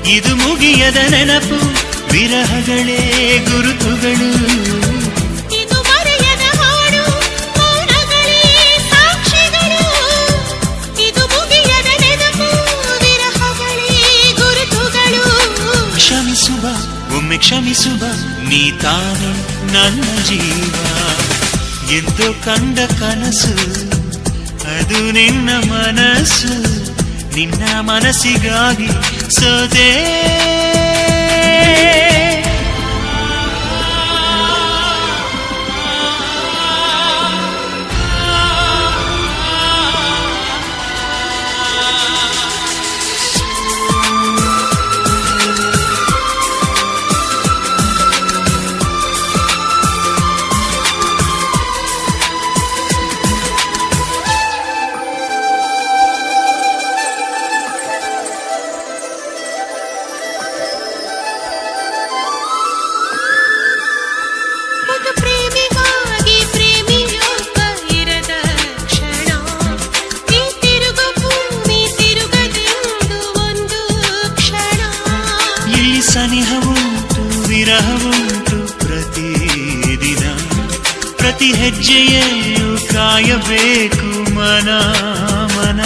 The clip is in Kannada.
ಇದು ಮುಗಿಯದ ನೆನಪು, ವಿರಹಗಳೇ ಗುರುತುಗಳು. ಇದು ಮರೆಯದ ಹಾಡು, ಮೌನಗಳೇ ಸಾಕ್ಷಿಗಳು. ಇದು ಮುಗಿಯದ ನೆನಪು, ವಿರಹಗಳೇ ಗುರುತುಗಳು. ಕ್ಷಮಿಸುವ, ಒಮ್ಮೆ ಕ್ಷಮಿಸುವ, ನೀ ತಾನೆ ನನ್ನ ಜೀವ. ಎಂದು ಕಂಡ ಕನಸು ಅದು ನಿನ್ನ ಮನಸ್ಸು, ನಿನ್ನ ಮನಸ್ಸಿಗಾಗಿ ಸೋದೆ. ಸನಿಹವುಂಟು, ವಿರಹವುಂಟು ಪ್ರತಿದಿನ. ಪ್ರತಿ ಹೆಜ್ಜೆಯಲ್ಲೂ ಕಾಯಬೇಕು ಮನ ಮನ.